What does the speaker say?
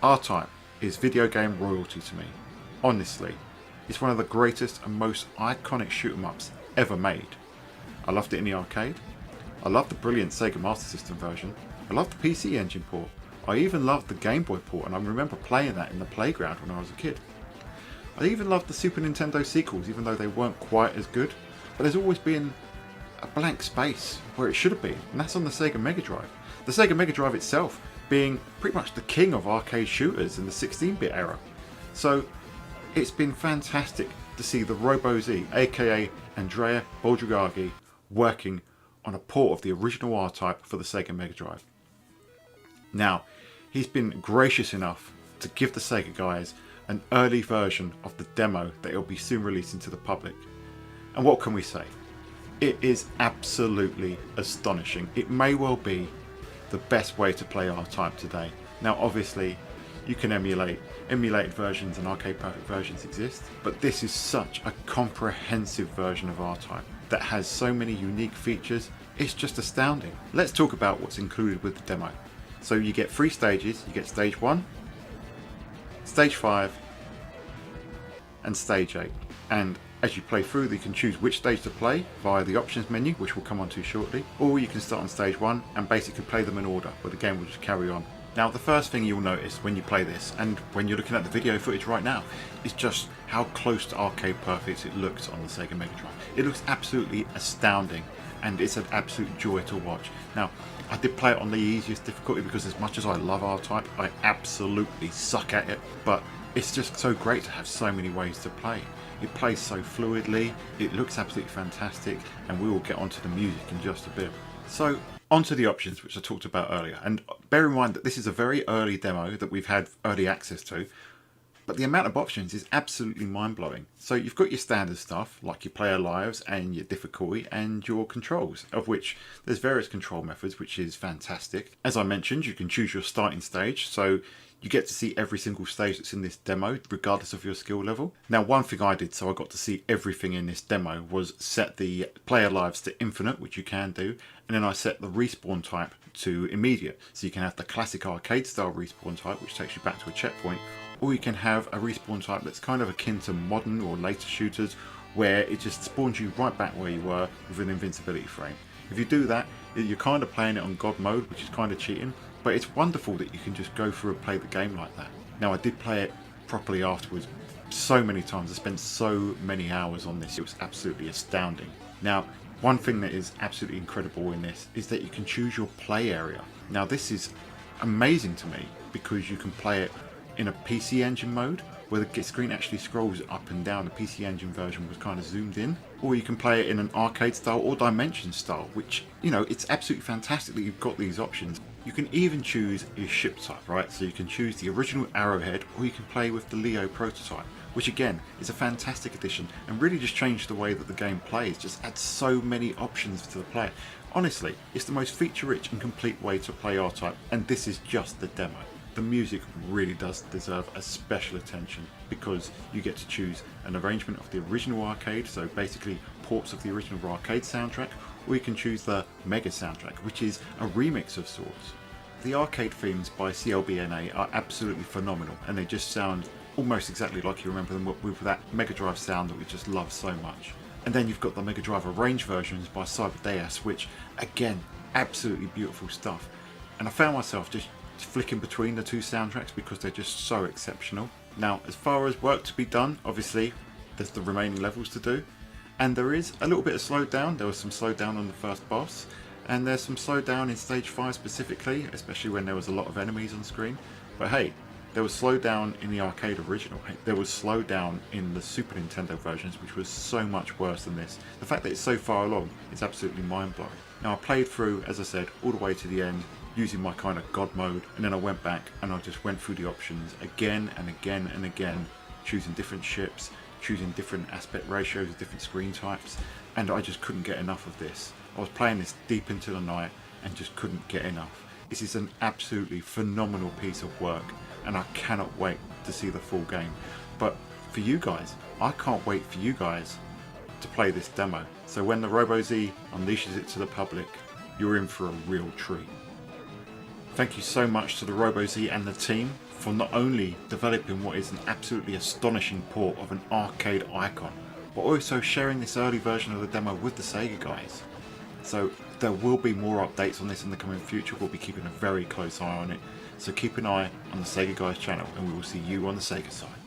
R-Type is video game royalty to me. Honestly, it's one of the greatest and most iconic shoot 'em ups ever made. I loved it in the arcade. I loved the brilliant Sega Master System version. I loved the PC Engine port. I even loved the Game Boy port, and I remember playing that in the playground when I was a kid. I even loved the Super Nintendo sequels, even though they weren't quite as good. But there's always been a blank space where it should have been, and that's on the Sega Mega Drive. The Sega Mega Drive itself being pretty much the king of arcade shooters in the 16-bit era. So it's been fantastic to see the Robo-Z, aka Andrea Boldregagi, working on a port of the original R-Type for the Sega Mega Drive. Now, he's been gracious enough to give the Sega guys an early version of the demo that he'll be soon releasing to the public. And what can we say? It is absolutely astonishing. It may well be the best way to play R-Type today. Now obviously you can emulated versions and arcade perfect versions exist, but this is such a comprehensive version of R-Type that has so many unique features. It's just astounding. Let's talk about what's included with the demo. So you get 3 stages. You get stage 1, stage 5 and stage 8, and as you play through, you can choose which stage to play via the options menu, which we'll come on to shortly, or you can start on stage 1 and basically play them in order, where the game will just carry on. Now the first thing you'll notice when you play this, and when you're looking at the video footage right now, is just how close to arcade perfect it looks on the Sega Mega Drive. It looks absolutely astounding, and it's an absolute joy to watch. Now, I did play it on the easiest difficulty because as much as I love R-Type, I absolutely suck at it, but it's just so great to have so many ways to play. It plays so fluidly, it looks absolutely fantastic, and we will get onto the music in just a bit. So, onto the options which I talked about earlier, and bear in mind that this is a very early demo that we've had early access to, but the amount of options is absolutely mind-blowing. So you've got your standard stuff, like your player lives and your difficulty and your controls, of which there's various control methods, which is fantastic. As I mentioned, you can choose your starting stage, so you get to see every single stage that's in this demo, regardless of your skill level. Now, one thing I did, so I got to see everything in this demo, was set the player lives to infinite, which you can do, and then I set the respawn type to immediate. So you can have the classic arcade style respawn type, which takes you back to a checkpoint, or you can have a respawn type that's kind of akin to modern or later shooters, where it just spawns you right back where you were with an invincibility frame. If you do that, you're kind of playing it on God mode, which is kind of cheating, but it's wonderful that you can just go through and play the game like that. Now, I did play it properly afterwards so many times. I spent so many hours on this. It was absolutely astounding. Now, one thing that is absolutely incredible in this is that you can choose your play area. Now, this is amazing to me because you can play it in a PC Engine mode, where the screen actually scrolls up and down. The PC Engine version was kind of zoomed in, or you can play it in an arcade style or dimension style, which, you know, it's absolutely fantastic that you've got these options. You can even choose your ship type, right? So you can choose the original Arrowhead, or you can play with the Leo prototype, which again is a fantastic addition and really just changed the way that the game plays. Just adds so many options to the player. Honestly, it's the most feature-rich and complete way to play R-Type, and this is just the demo. The music really does deserve a special attention because you get to choose an arrangement of the original arcade, so basically ports of the original arcade soundtrack, or you can choose the Mega soundtrack, which is a remix of sorts. The arcade themes by CLBNA are absolutely phenomenal, and they just sound almost exactly like you remember them with that Mega Drive sound that we just love so much. And then you've got the Mega Drive arranged versions by Cyberdeus, which again, absolutely beautiful stuff. And I found myself just flicking between the two soundtracks because they're just so exceptional. Now, as far as work to be done, obviously there's the remaining levels to do, and there is a little bit of slowdown. There was some slowdown on the first boss, and there's some slowdown in stage 5 specifically, especially when there was a lot of enemies on screen. But hey, there was slowdown in the arcade original. There was slowdown in the Super Nintendo versions, which was so much worse than this. The fact that it's so far along is absolutely mind-blowing. Now, I played through, as I said, all the way to the end, using my kind of God mode, and then I went back and I just went through the options again and again and again, choosing different ships, choosing different aspect ratios, different screen types, and I just couldn't get enough of this. I was playing this deep into the night and just couldn't get enough. This is an absolutely phenomenal piece of work, and I cannot wait to see the full game. But for you guys, I can't wait for you guys to play this demo. So when the RoboZ unleashes it to the public, you're in for a real treat. Thank you so much to the RoboZ and the team for not only developing what is an absolutely astonishing port of an arcade icon, but also sharing this early version of the demo with the Sega guys. So there will be more updates on this in the coming future. We'll be keeping a very close eye on it. So keep an eye on the Sega guys channel, and we will see you on the Sega side.